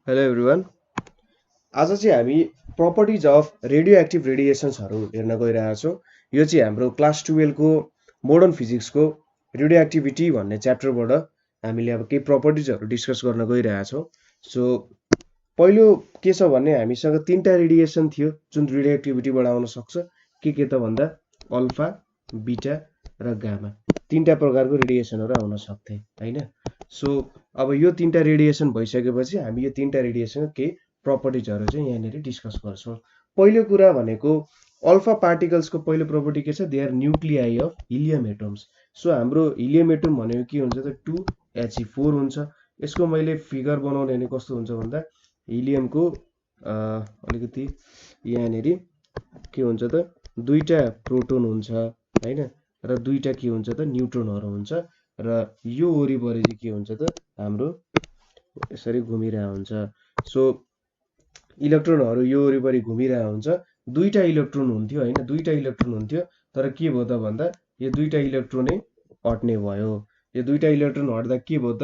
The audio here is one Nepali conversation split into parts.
Hello everyone. आज चाहिँ हामी प्रपर्टिज अफ रेडियो एक्टिभ रेडिएसन्सहरू हेर्न गइरहेका छौँ। यो चाहिँ हाम्रो क्लास 12 को मोडर्न फिजिक्सको रेडियो एक्टिभिटी भन्ने च्याप्टरबाट हामीले अब केही प्रपर्टिजहरू डिस्कस गर्न गइरहेका छौँ। सो पहिलो के छ भने हामीसँग तीनटा रेडिएसन थियो जुन रेडियो एक्टिभिटीबाट आउन सक्छ। के त भन्दा अल्फा, बीटा र गामा तीनटा प्रकारको रेडिएसनहरू आउन सक्थे हैन। सो अब यो तीनटा रेडिएसन भइसकेपछि हामी यो तीनटा रेडिएसनको केही प्रपर्टिजहरू चाहिँ यहाँनिर डिस्कस गर्छौँ। पहिलो कुरा भनेको अल्फा पार्टिकल्सको पहिलो प्रपर्टी के छ, they are nuclei of helium atoms. So हाम्रो हिलियम एटम भनेको के हुन्छ त 2He4 हुन्छ। यसको मैले फिगर बनाउने भने कस्तो हुन्छ भन्दा हिलियमको अलिकति यहाँनिर के हुन्छ त दुईटा प्रोटोन हुन्छ हैन र दुईटा के हुन्छ त न्युट्रोनहरू हुन्छ र यो वरिपरि चाहिँ के हुन्छ त हाम्रो यसरी घुमिरहेको हुन्छ। सो इलेक्ट्रोनहरू यो वरिपरि घुमिरहेको हुन्छ। दुईटा इलेक्ट्रोन हुन्थ्यो हैन, दुईटा इलेक्ट्रोन हुन्थ्यो तर के भयो त भन्दा यो दुईटा इलेक्ट्रोनै हट्ने भयो। यो दुईटा इलेक्ट्रोन हट्दा के भयो त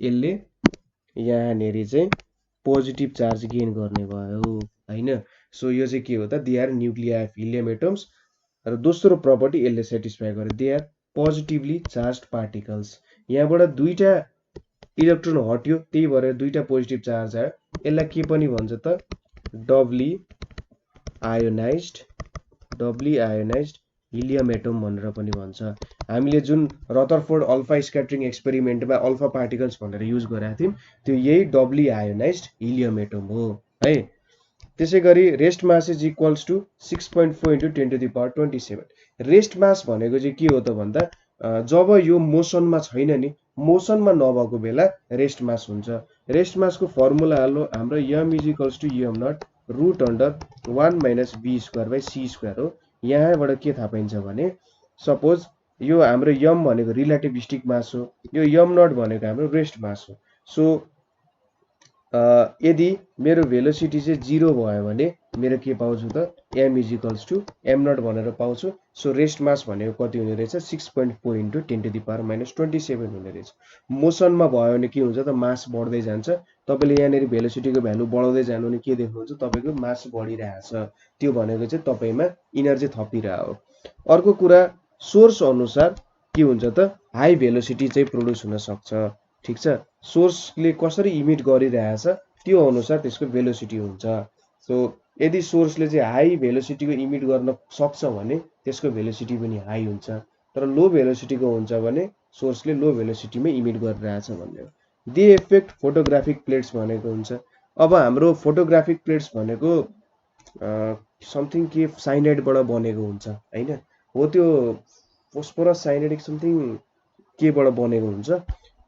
यसले यहाँनिर चाहिँ पोजिटिभ चार्ज गेन गर्ने भयो हैन। सो यो चाहिँ के हो त they are nuclei of helium atoms र दोस्रो प्रपर्टी यसले सेटिस्फाई गर्यो, they are positively charge particles. यहाँबाट दुईटा इलेक्ट्रोन हट्यो त्यही भएर दुईटा पोजिटिभ चार्ज आयो। यसलाई के पनि भन्छ त डबली आयोनाइज्ड हिलियम एटम भनेर पनि भन्छ। हामीले जुन रदरफोर्ड अल्फा स्क्याटरिङ एक्सपेरिमेन्टमा अल्फा पार्टिकल्स भनेर युज गरेका थियौँ त्यो यही डबली आयोनाइज्ड हिलियम एटम हो है। त्यसै गरी rest mass is equals to 6.4 × 10⁻27। Rest mass भनेको चाहिँ के हो त भन्दा जब यो मोसनमा छैन नि, मोसनमा नभएको बेला रेस्ट मास हुन्छ। रेस्ट मासको फर्मुला हाम्रो m is equals to m0 root under 1 - v²/c² हो। यहाँबाट के थाहा पाइन्छ भने सपोज यो हाम्रो m भनेको रिलेटिभिस्टिक मास हो, यो m0 भनेको हाम्रो रेस्ट मास हो। सो यदि मेरो भेलोसिटी चाहिँ 0 भयो भने मेरो के पाउँछु त m is equals to m0 भनेर पाउँछु। सो रेस्ट मास भनेको कति हुने रहेछ 6.4 × 10⁻27 हुने रहेछ। मोसनमा भयो भने के हुन्छ त मास बढ्दै जान्छ। तपाईले यहाँनिर भेलोसिटीको भ्यालु बढाउँदै जानु भने के देख्नुहुन्छ तपाईको मास बढिरहेछ, त्यो भनेको चाहिँ तपाईमा इनर्जी थपिरहेको हो। अर्को कुरा सोर्स अनुसार के हुन्छ त हाई भेलोसिटी चाहिँ प्रोड्युस हुन सक्छ। ठीक छ, सोर्सले कसरी इमिट गरिरहेछ त्यो अनुसार त्यसको भेलोसिटी हुन्छ। सो यदि सोर्सले चाहिँ हाई भेलोसिटीको इमिट गर्न सक्छ भने त्यसको भेलोसिटी पनि हाई हुन्छ, तर लो भेलोसिटीको हुन्छ भने सोर्सले लो भेलोसिटीमै इमिट गरिरहेछ भन्ने हो। दे इफेक्ट फोटोग्राफिक प्लेट्स भनेको हुन्छ। अब हाम्रो फोटोग्राफिक प्लेट्स भनेको समथिङ के साइनाइडबाट बनेको हुन्छ हैन, हो त्यो फोस्फोरस साइनाइडिक समथिङ केबाट बनेको हुन्छ।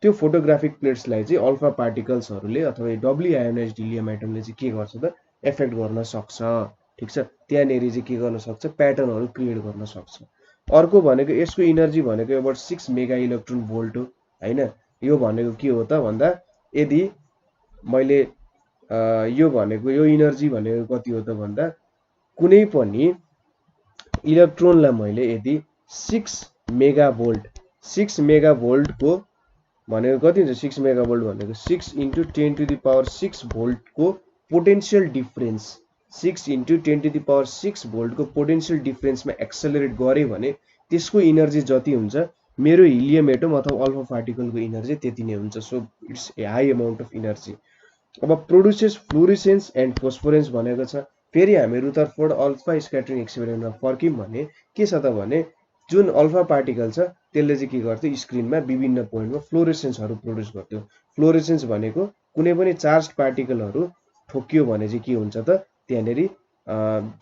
त्यो फोटोग्राफिक प्लेट्सलाई चाहिँ अल्फा पार्टिकल्सहरूले अथवा डबली आयोनाइज्ड हिलियम एटमले चाहिँ के गर्छ त एफेक्ट गर्न सक्छ। ठीक छ, त्यहाँनेरि चाहिँ के गर्न सक्छ प्याटर्नहरू क्रिएट गर्न सक्छ। अर्को भनेको यसको इनर्जी भनेको अबाउट 6 मेगा इलेक्ट्रोन भोल्ट हो हैन। यो भनेको के हो त भन्दा यदि मैले यो भनेको यो इनर्जी भनेको कति हो त भन्दा कुनै पनि इलेक्ट्रोनलाई मैले यदि 6 मेगा भोल्टको भनेको कति हुन्छ 6 मेगा भोल्ट भनेको 6 × 10⁻6 भोल्टको पोटेन्शियल डिफरेन्स 6 × 10⁻6 भोल्टको पोटेन्शियल डिफरेन्समा एक्सेलरेट गरे भने त्यसको इनर्जी जति हुन्छ मेरो हिलियम एटम अथवा अल्फा पार्टिकलको इनर्जी त्यति नै हुन्छ। So it's a high amount of energy. अब प्रोड्युसेस फ्लोरेसेन्स एन्ड फोस्फोरेन्स भनेको छ। फेरि हामी रुदरफोर्ड अल्फा स्क्याटरिङ एक्सपेरिमेन्टमा फर्क्यौँ भने के छ त भने जुन अल्फा पार्टिकल छ त्यसले चाहिँ के गर्थ्यो स्क्रिनमा विभिन्न पोइन्टमा फ्लोरेसेन्सहरू प्रोड्युस गर्थ्यो। फ्लोरेसेन्स भनेको कुनै पनि चार्ज पार्टिकलहरू ठोकियो भने चाहिँ के हुन्छ त त्यहाँनेरि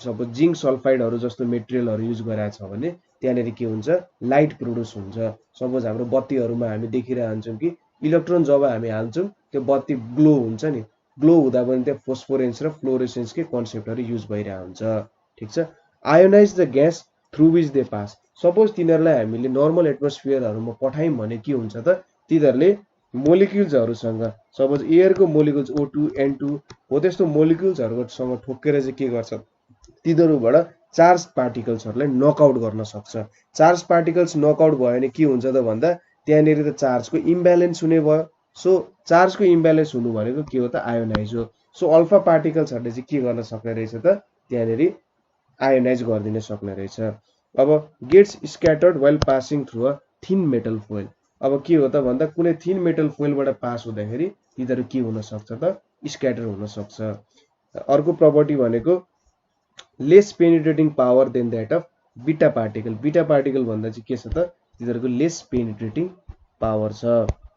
सपोज जिङ्क सल्फाइडहरू जस्तो मेटेरियलहरू युज गरेको छ भने त्यहाँनेरि के हुन्छ लाइट प्रोड्युस हुन्छ। सपोज हाम्रो बत्तीहरूमा हामी देखिरहन्छौँ कि इलेक्ट्रोन जब हामी हाल्छौँ त्यो बत्ती ग्लो हुन्छ नि, ग्लो हुँदा पनि त्यहाँ फोस्फोरेन्स र फ्लोरेसेन्सकै कन्सेप्टहरू युज भइरहेको हुन्छ। ठीक छ, ionize the gas through which they pass. Suppose तिनीहरूलाई हामीले नर्मल एटमोस्फियरहरूमा पठायौँ भने के हुन्छ त तिनीहरूले मोलिक्युल्सहरूसँग सपोज एयरको मोलिक्युल्स O2 N2 हो त्यस्तो मोलिक्युल्सहरूसँग ठोकेर चाहिँ के गर्छ तिनीहरूबाट चार्ज पार्टिकल्सहरूलाई नकआउट गर्न सक्छ। चार्ज पार्टिकल्स नकआउट भयो भने के हुन्छ त भन्दा त्यहाँनेरि त चार्जको इम्ब्यालेन्स हुने भयो सो चार्जको इम्ब्यालेन्स हुनु भनेको के हो त आयोनाइज हो। सो अल्फा पार्टिकल्सहरूले चाहिँ के गर्न सक्ने रहेछ त त्यहाँनेरि आयोनाइज गरिदिन सक्ने रहेछ। अब gets scattered while passing through a thin metal foil. अब के हो त भन्दा कुनै थिन मेटल फोइलबाट पास हुँदाखेरि तिनीहरू के हुन सक्छ त स्क्याटर हुन सक्छ। अर्को प्रपर्टी भनेको less penetrating power than that of beta particle. Beta particle भन्दा चाहिँ के छ त तिनीहरूको लेस पेनिट्रेटिङ पावर छ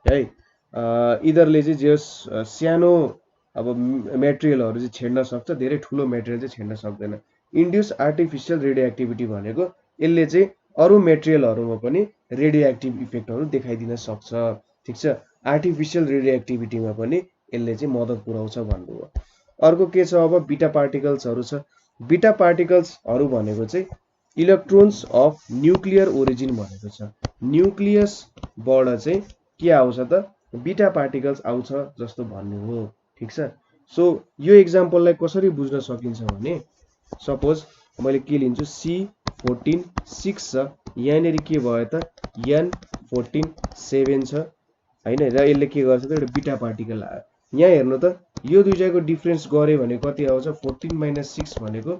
है। यिनीहरूले चाहिँ जे सानो अब मेटेरियलहरू चाहिँ छेड्न सक्छ, धेरै ठुलो मेटेरियल चाहिँ छेड्न सक्दैन। इन्ड्युस आर्टिफिसियल रेडियो एक्टिभिटी भनेको यसले चाहिँ अरू मेटेरियलहरूमा पनि रेडियो एक्टिभ इफेक्टहरू देखाइदिन सक्छ। ठिक छ, आर्टिफिसियल रेडियो एक्टिभिटीमा पनि यसले चाहिँ मद्दत पुर्याउँछ भन्नु हो। अर्को के छ अब बिटा पार्टिकल्सहरू छ। बिटा पार्टिकल्सहरू भनेको चाहिँ इलेक्ट्रोन्स अफ न्युक्लियर ओरिजिन भनेको छ। न्युक्लियसबाट चाहिँ के आउँछ त बिटा पार्टिकल्स आउँछ जस्तो भन्नु हो। ठिक छ, सो यो एक्जाम्पललाई कसरी बुझ्न सकिन्छ भने सपोज मैले के लिन्छु C14 6 छ, यहाँनेरि के भयो त N14 7 छ हैन, र यसले के गर्छ त एउटा बिटा पार्टिकल आयो। यहाँ हेर्नु त यो दुईटाको डिफरेन्स गरे भने कति आउँछ 14 - 6 भनेको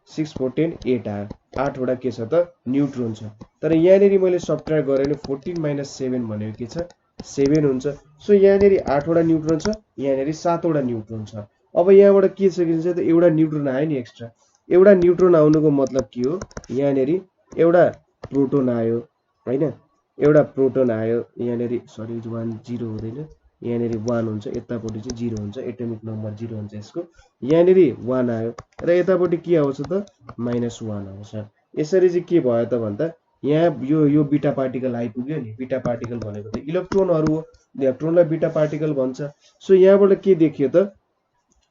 6 14 8 आयो। 8 वटा के छ त न्युट्रोन छ। तर यहाँनेरि मैले सबट्र्याक्ट गरेँ भने 14 - 7 भनेको के छ 7 हुन्छ। सो यहाँनेरि 8 वटा न्युट्रोन छ, यहाँनेरि 7 वटा न्युट्रोन छ। अब यहाँबाट के सकिन्छ त एउटा न्युट्रोन आयो नि एक्स्ट्रा। एउटा न्युट्रोन आउनुको मतलब के हो, यहाँनेरि एउटा प्रोटोन आयो हैन, एउटा प्रोटोन आयो यहाँनेरि, सरी 1 0 हुँदैन, यहाँनेरि 1 हुन्छ, यतापट्टि चाहिँ 0 हुन्छ, एटमिक नम्बर 0 हुन्छ यसको। यहाँनेरि 1 आयो र यतापट्टि के आउँछ त -1 आउँछ। यसरी चाहिँ के भयो त भन्दा यहाँ यो बिटा पार्टिकल आइपुग्यो नि। बिटा पार्टिकल भनेको त इलेक्ट्रोनहरू हो, इलेक्ट्रोनलाई बिटा पार्टिकल भन्छ। सो यहाँबाट के देखियो त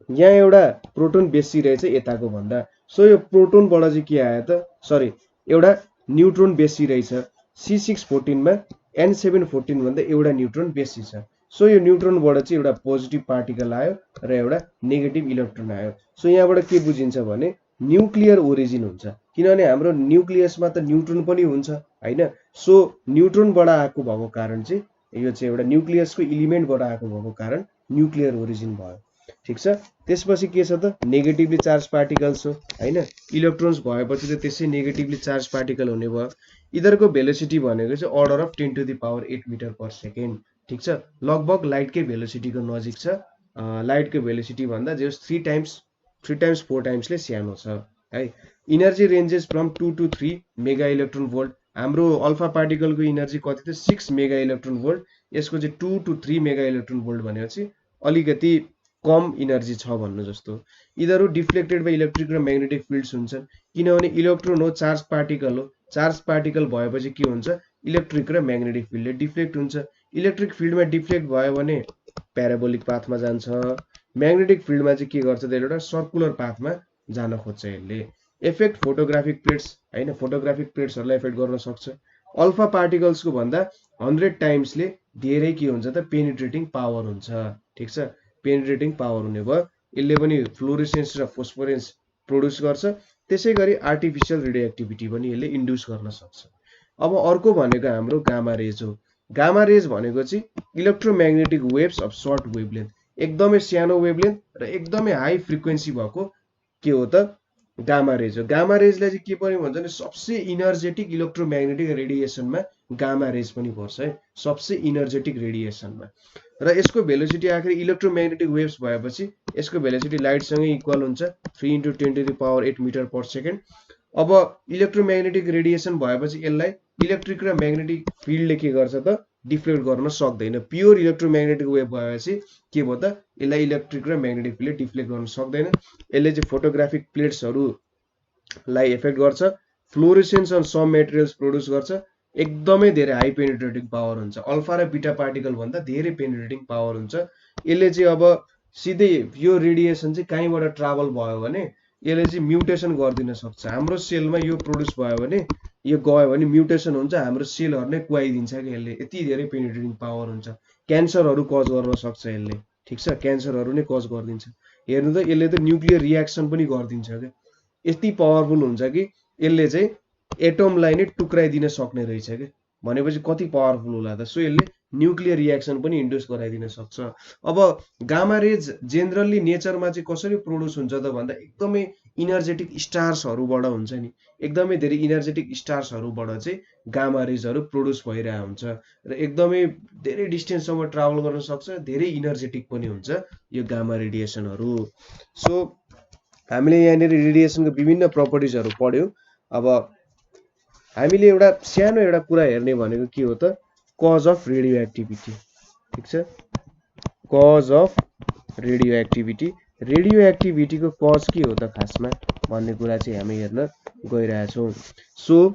यहाँ एउटा प्रोटोन बेसी रहेछ यताको भन्दा। सो यो प्रोटोनबाट चाहिँ के आयो त सरी एउटा न्युट्रोन बेसी रहेछ। C614 मा N714 भन्दा एउटा न्युट्रोन बेसी छ। सो यो न्युट्रोनबाट चाहिँ एउटा पोजिटिभ पार्टिकल आयो र एउटा नेगेटिभ इलेक्ट्रोन आयो। सो यहाँबाट के बुझिन्छ भने न्युक्लियर ओरिजिन हुन्छ, किनभने हाम्रो न्युक्लियसमा त न्युट्रोन पनि हुन्छ हैन। सो न्युट्रोनबाट आएको भएको कारण चाहिँ यो चाहिँ एउटा न्युक्लियसको इलिमेन्टबाट आएको भएको कारण न्युक्लियर ओरिजिन भयो। ठिक छ, त्यसपछि के छ त नेगेटिभली चार्ज पार्टिकल्स हो हैन। इलेक्ट्रोन्स भएपछि त त्यसै नेगेटिभली चार्ज पार्टिकल हुने भयो। यिनीहरूको भेलोसिटी भनेको चाहिँ order of 10 to the power 8 metre per second. ठिक छ, लगभग लाइटकै भेलोसिटीको नजिक छ। लाइटको भेलोसिटी भन्दा जे 3 टाइम्स 4 टाइम्सले सानो छ है। Energy ranges from 2 to 3 mega electron volt. हाम्रो अल्फा पार्टिकलको इनर्जी कति त 6 मेगा इलेक्ट्रोन भोल्ट, यसको चाहिँ 2 to 3 मेगा इलेक्ट्रोन भोल्ट भनेपछि अलिकति कम इनर्जी छ भन्नु जस्तो। यिनीहरू डिफ्लेक्टेड बाइ इलेक्ट्रिक र म्याग्नेटिक फिल्ड्स हुन्छन्, किनभने इलेक्ट्रोन हो, चार्ज पार्टिकल हो। चार्ज पार्टिकल भएपछि के हुन्छ इलेक्ट्रिक र म्याग्नेटिक फिल्डले डिफ्लेक्ट हुन्छ। इलेक्ट्रिक फिल्डमा डिफ्लेक्ट भयो भने प्याराबोलिक पाथमा जान्छ, म्याग्नेटिक फिल्डमा चाहिँ के गर्छ त एउटा सर्कुलर पाथमा जान खोज्छ यसले। इफेक्ट फोटोग्राफिक प्लेट्स हैन, फोटोग्राफिक प्लेट्सहरूलाई इफेक्ट गर्न सक्छ। अल्फा पार्टिकल्सको भन्दा 100 टाइम्सले धेरै के हुन्छ त पेनिट्रेटिङ पावर हुन्छ। ठिक छ, पेनिट्रेटिङ पावर हुने भयो। यसले पनि फ्लोरेसेन्स र फोस्फोरेन्स प्रोड्युस गर्छ। त्यसै गरी आर्टिफिसियल रेडियो एक्टिभिटी पनि यसले इन्ड्युस गर्न सक्छ। अब अर्को भनेको हाम्रो गामा रेज हो। गामा रेज भनेको चाहिँ electromagnetic waves of short wavelength, एकदमै सानो वेभलेन्थ र एकदमै हाई फ्रिक्वेन्सी भएको के हो त गामा रेज हो। गामा रेजलाई चाहिँ के पनि भन्छ भने सबसे इनर्जेटिक इलेक्ट्रोम्याग्नेटिक रेडिएसनमा गामा रेज पनि पर्छ है, सबसे इनर्जेटिक रेडिएसनमा। र यसको भेलोसिटी आखिर इलेक्ट्रोम्याग्नेटिक वेव्स भएपछि यसको भेलोसिटी लाइटसँगै इक्वल हुन्छ 3 × 10 to the power 8 metre per second. अब इलेक्ट्रोम्याग्नेटिक रेडिएसन भएपछि यसलाई इलेक्ट्रिक र म्याग्नेटिक फिल्डले के गर्छ त डिफ्लेक्ट गर्न सक्दैन। प्योर इलेक्ट्रोम्याग्नेटिक वेभ भएपछि के भयो त यसलाई इलेक्ट्रिक र म्याग्नेटिक फिल्डले डिफ्लेक्ट गर्न सक्दैन। यसले चाहिँ फोटोग्राफिक प्लेट्सहरूलाई इफेक्ट गर्छ। फ्लोरेसेन्स अन सम मेटेरियल्स प्रोड्युस गर्छ। एकदमै धेरै हाई पेनिट्रेटिङ पावर हुन्छ, अल्फा र बिटा पार्टिकल भन्दा धेरै पेनिट्रेटिङ पावर हुन्छ। यसले चाहिँ अब सिधै यो रेडिएसन चाहिँ कहीँबाट ट्राभल भयो भने यसले चाहिँ म्युटेसन गरिदिन सक्छ। हाम्रो सेलमा यो प्रोड्युस भयो भने यो गयो भने म्युटेसन हुन्छ, हाम्रो सेलहरू नै कुहाइदिन्छ कि यसले, यति धेरै पेनिट्रेटिङ पावर हुन्छ। क्यान्सरहरू कज गर्न सक्छ यसले। ठिक छ, क्यान्सरहरू नै कज गरिदिन्छ। हेर्नु त यसले त न्युक्लियर रियाक्सन पनि गरिदिन्छ क्या, यति पावरफुल हुन्छ कि यसले चाहिँ एटमलाई नै टुक्राइदिन सक्ने रहेछ क्या। भनेपछि कति पावरफुल होला त। सो यसले न्युक्लियर रियाक्सन पनि इन्ड्युस गराइदिन सक्छ। अब गामा रेज जेनरली नेचरमा चाहिँ कसरी प्रोड्युस हुन्छ त भन्दा एकदमै इनर्जेटिक स्टार्सहरूबाट हुन्छ नि, एकदमै धेरै इनर्जेटिक स्टार्सहरूबाट चाहिँ गामा रेजहरू प्रोड्युस भइरहेको हुन्छ र एकदमै धेरै डिस्टेन्ससम्म ट्राभल गर्न सक्छ, धेरै इनर्जेटिक पनि हुन्छ यो गामा रेडिएसनहरू। सो हामीले यहाँनिर रेडिएसनको विभिन्न प्रपर्टिजहरू पढ्यौँ। अब हामीले एउटा सानो एउटा कुरा हेर्ने भनेको के हो त, कज अफ रेडियो एक्टिभिटी। ठिक छ, cause of radio activity, radio एक्टिभिटीको कज के हो त खासमा भन्ने कुरा चाहिँ हामी हेर्न गइरहेछौँ। सो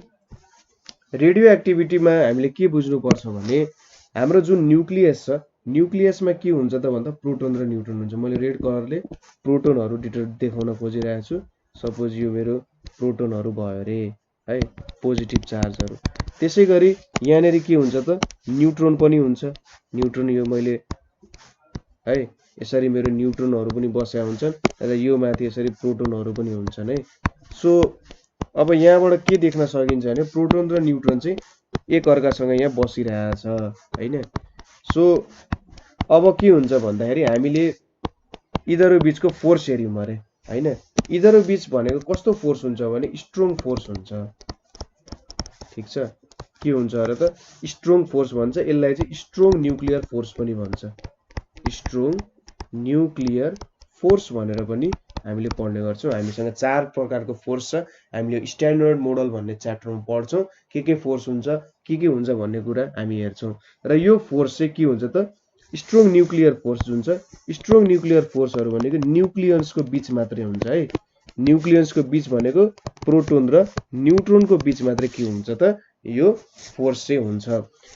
रेडियो एक्टिभिटीमा हामीले के बुझ्नुपर्छ भने हाम्रो जुन न्युक्लियस छ, न्युक्लियसमा के हुन्छ त भन्दा प्रोटोन र न्युट्रोन हुन्छ। मैले रेड कलरले प्रोटोनहरू देखाउन खोजिरहेको छु। सपोज यो मेरो प्रोटोनहरू भयो अरे है, पोजिटिभ चार्जहरू। त्यसै गरी यहाँनिर के हुन्छ त, न्युट्रोन पनि हुन्छ। न्युट्रोन यो मैले है यसरी मेरो न्युट्रोनहरू पनि बसेका हुन्छन् र यो माथि यसरी प्रोटोनहरू पनि हुन्छन् है। सो अब यहाँबाट के देख्न सकिन्छ भने प्रोटोन र न्युट्रोन चाहिँ एक अर्कासँग यहाँ बसिरहेछ हैन। सो अब के हुन्छ भन्दाखेरि हामीले यिनीहरू बीचको फोर्स हेर्यौँ अरे हैन। यिनीहरू बीच भनेको कस्तो फोर्स हुन्छ भने स्ट्रङ फोर्स हुन्छ। ठिक छ, के हुन्छ अरे त स्ट्रङ फोर्स भन्छ, यसलाई चाहिँ स्ट्रङ न्युक्लियर फोर्स पनि भन्छ। स्ट्रङ न्युक्लियर फोर्स भनेर पनि हामीले पढ्ने गर्छौँ। हामीसँग 4 प्रकारको फोर्स छ। हामीले स्ट्यान्डर्ड मोडल भन्ने च्याप्टरमा पढ्छौँ। के फोर्स हुन्छ, के हुन्छ भन्ने कुरा हामी हेर्छौँ। र यो फोर्स चाहिँ के हुन्छ त, स्ट्रङ न्युक्लियर फोर्स जुन छ, स्ट्रङ न्युक्लियर फोर्सहरू भनेको न्युक्लियन्सको बीच मात्रै हुन्छ है। न्युक्लियन्सको बीच भनेको प्रोटोन र न्युट्रोनको बीच मात्रै के हुन्छ त, यो फोर्स चाहिँ हुन्छ।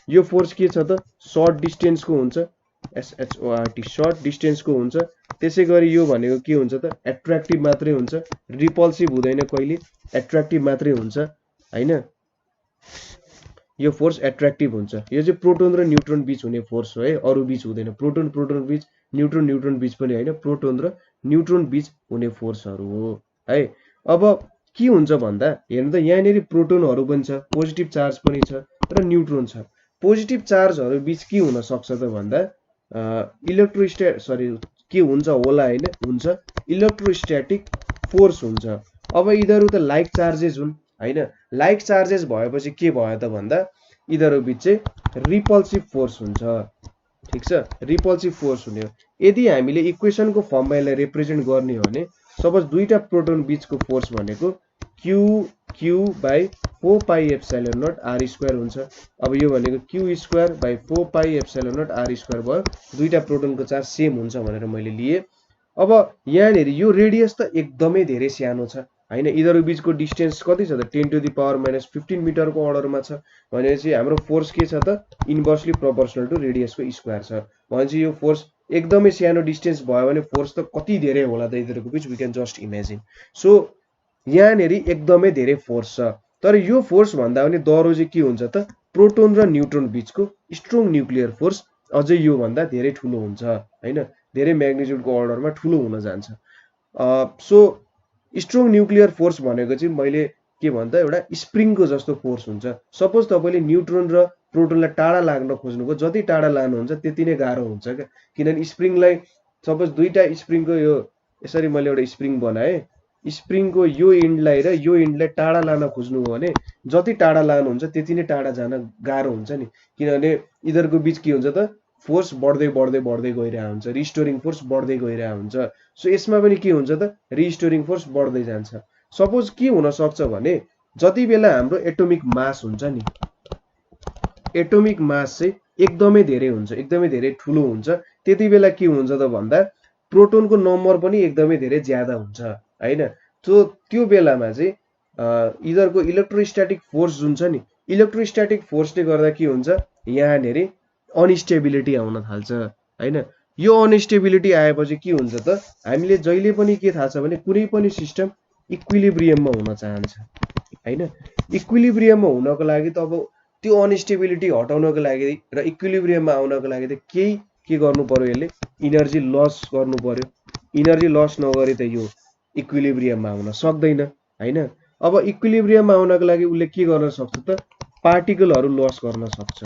यो फोर्स के छ त, सर्ट डिस्टेन्सको हुन्छ, SHORT सर्ट डिस्टेन्सको हुन्छ। त्यसै गरी यो भनेको के हुन्छ त, एट्र्याक्टिभ मात्रै हुन्छ, रिपल्सिभ हुँदैन कहिले, एट्र्याक्टिभ मात्रै हुन्छ हैन। यो फोर्स एट्र्याक्टिभ हुन्छ। यो चाहिँ प्रोटोन र न्युट्रोन बीच हुने फोर्स हो है, अरू बीच हुँदैन। प्रोटोन बीच, न्युट्रोन बीच पनि हैन, प्रोटोन र न्युट्रोन बीच हुने फोर्सहरू हो है। अब के हुन्छ भन्दा हेर्नु त, यहाँनिर प्रोटोनहरू पनि छ, पोजिटिभ चार्ज पनि छ र न्युट्रोन छ। पोजिटिभ चार्जहरू बीच के हुन सक्छ त भन्दा के हुन्छ होला हैन, हुन्छ इलेक्ट्रोस्ट्याटिक फोर्स हुन्छ। अब यिनीहरू त लाइक चार्जेस हुन् हैन। लाइक चार्जेस भएपछि के भयो त भन्दा यिनीहरू बीच चाहिँ रिपल्सिभ फोर्स हुन्छ। ठिक छ, रिपल्सिभ फोर्स हुने हो। यदि हामीले इक्वेसनको फर्ममा यसलाई रिप्रेजेन्ट गर्ने हो भने सपोज दुईटा प्रोटोन बीचको फोर्स भनेको Q/4πε0 r² हुन्छ। अब यो भनेको Q²/4πε0 r² भयो। दुईटा प्रोटोनको चार्ज सेम हुन्छ भनेर मैले लिए। अब यहाँनिर यो रेडियस त एकदमै धेरै सानो छ हैन। यिनीहरू बीचको डिस्टेन्स कति छ त, 10⁻⁻15 मिटरको अर्डरमा छ। भनेपछि हाम्रो फोर्स के छ त, इन्भर्सली प्रोपोर्सनल टु रेडियसको स्क्वायर छ। भनेपछि यो फोर्स एकदमै सानो डिस्टेन्स भयो भने फोर्स त कति धेरै होला त यिनीहरूको बीच, we can just imagine. So यहाँनिर एकदमै धेरै फोर्स छ। तर यो फोर्स भन्दा पनि दरो चाहिँ के हुन्छ त, प्रोटोन र न्युट्रोन बीचको स्ट्रङ न्युक्लियर फोर्स अझै यो भन्दा धेरै ठुलो हुन्छ हैन, धेरै म्याग्निट्युडको अर्डरमा ठुलो हुन जान्छ। सो स्ट्रङ न्युक्लियर फोर्स भनेको चाहिँ मैले के भन्दा एउटा स्प्रिङको जस्तो फोर्स हुन्छ। सपोज तपाईले न्युट्रोन र प्रोटोनलाई टाढा लाग्न खोज्नुभयो, जति टाढा लानुहुन्छ त्यति नै गाह्रो हुन्छ क्या। किनभने स्प्रिङलाई सपोज दुईटा स्प्रिङको यो यसरी मैले एउटा स्प्रिङ बनाएँ, स्प्रिङको यो इन्डलाई र यो इन्डलाई टाढा लान खोज्नुभयो भने जति टाढा लानुहुन्छ त्यति नै टाढा जान गाह्रो हुन्छ नि। किनभने यिनीहरूको बीच के हुन्छ त, फोर्स बढ्दै बढ्दै बढ्दै गइरहेको हुन्छ, रिस्टोरिङ फोर्स बढ्दै गइरहेको हुन्छ। सो यसमा पनि के हुन्छ त, रिस्टोरिङ फोर्स बढ्दै जान्छ। सपोज के हुन सक्छ भने जति बेला हाम्रो एटोमिक मास हुन्छ नि, एटोमिक मास चाहिँ एकदमै धेरै हुन्छ, एकदमै धेरै ठुलो हुन्छ, त्यति बेला के हुन्छ त भन्दा प्रोटोनको नम्बर पनि एकदमै धेरै ज्यादा हुन्छ हैन। त्यो बेलामा चाहिँ यिनीहरूको इलेक्ट्रोस्ट्याटिक फोर्स जुन छ नि, इलेक्ट्रोस्ट्याटिक फोर्सले गर्दा के हुन्छ, यहाँनिर अनस्टेबिलिटी आउन थाल्छ हैन। यो अनस्टेबिलिटी आएपछि के हुन्छ त, हामीले जहिले पनि के थाहा छ भने कुनै पनि सिस्टम इक्विलिब्रियममा हुन चाहन्छ हैन। इक्विलिब्रियममा हुनको लागि त अब त्यो अनस्टेबिलिटी हटाउनको लागि र इक्विलिब्रियममा आउनको लागि त के गर्नु पर्यो, यसले इनर्जी लस गर्नु पर्यो। इनर्जी लस नगरी त यो इक्विलिब्रियममा आउन सक्दैन हैन। अब इक्विलिब्रियममा आउनको लागि उसले के गर्न सक्छ त, पार्टिकलहरू लस गर्न सक्छ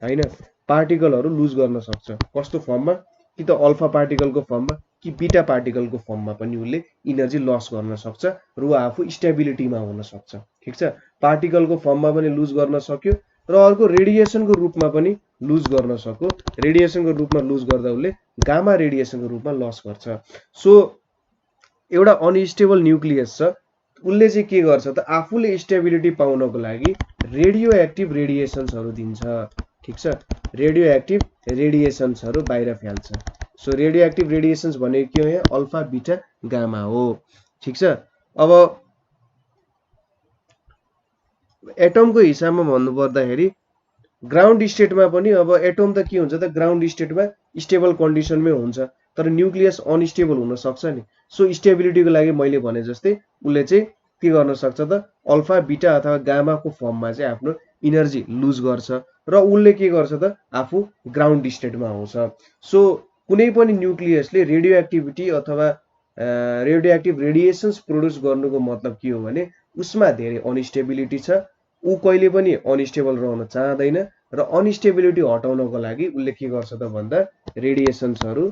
हैन। पार्टिकलहरू लुज गर्न सक्छ। कस्तो फर्ममा? कि त अल्फा पार्टिकलको फर्ममा कि बिटा पार्टिकलको फर्ममा पनि उसले इनर्जी लस गर्न सक्छ र ऊ आफू स्टेबिलिटीमा हुन सक्छ। ठिक छ, पार्टिकलको फर्ममा पनि लुज गर्न सक्यो र अर्को रेडिएसनको रूपमा पनि लुज गर्न सक्यो। रेडिएसनको रूपमा लुज गर्दा उसले गामा रेडिएसनको रूपमा लस गर्छ। सो एउटा अनस्टेबल न्युक्लियस छ, उसले चाहिँ के गर्छ त आफूले स्टेबिलिटी पाउनको लागि रेडियो एक्टिभ रेडिएसन्सहरू दिन्छ। ठिक छ, रेडियो एक्टिभ रेडिएसन्सहरू बाहिर फ्याल्छ। सो रेडियो एक्टिभ रेडिएसन्स भनेको के हो? यहाँ अल्फा बिटा गामा हो। ठिक छ, अब एटमको हिसाबमा भन्नुपर्दाखेरि ग्राउन्ड स्टेटमा पनि अब एटम त के हुन्छ त ग्राउन्ड स्टेटमा स्टेबल कन्डिसनमै हुन्छ, तर न्युक्लियस अनस्टेबल हुन सक्छ नि। सो स्टेबिलिटीको लागि मैले भने जस्तै उसले चाहिँ के गर्न सक्छ त अल्फा बिटा अथवा गामाको फर्ममा चाहिँ आफ्नो इनर्जी लुज गर्छ र उसले के गर्छ त आफू ग्राउन्ड स्टेटमा आउँछ। सो कुनै पनि न्युक्लियसले रेडियो एक्टिभिटी अथवा रेडियो एक्टिभ रेडिएसन्स प्रोड्युस गर्नुको मतलब के हो भने उसमा धेरै अनस्टेबिलिटी छ, ऊ कहिले पनि अनस्टेबल रहन चाहँदैन र अनस्टेबिलिटी हटाउनको लागि उसले के गर्छ त भन्दा रेडिएसन्सहरू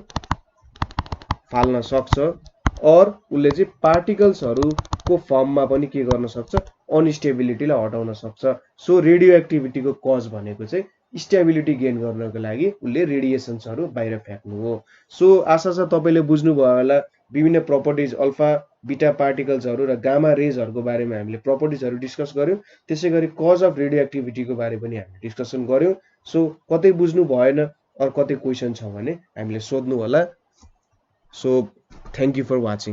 फाल्न सक्छ। और उसले चाहिँ पार्टिकल्सहरूको फर्ममा पनि के गर्न सक्छ? अनस्टेबिलिटीलाई हटाउन सक्छ। सो रेडियो एक्टिभिटीको कज भनेको चाहिँ स्टेबिलिटी गेन गर्नको लागि उसले रेडिएसन्सहरू बाहिर फ्याँक्नु हो। सो आशा छ तपाईँले बुझ्नुभयो होला विभिन्न प्रपर्टिज अल्फा बिटा पार्टिकल्सहरू र गामा रेजहरूको बारेमा हामीले प्रपर्टिजहरू डिस्कस गर्यौँ। त्यसै गरी कज अफ रेडियो एक्टिभिटीको बारे पनि हामीले डिस्कसन गर्यौँ। सो कतै बुझ्नु भएन अरू कतै क्वेसन छ भने हामीले सोध्नु होला। So thank you for watching.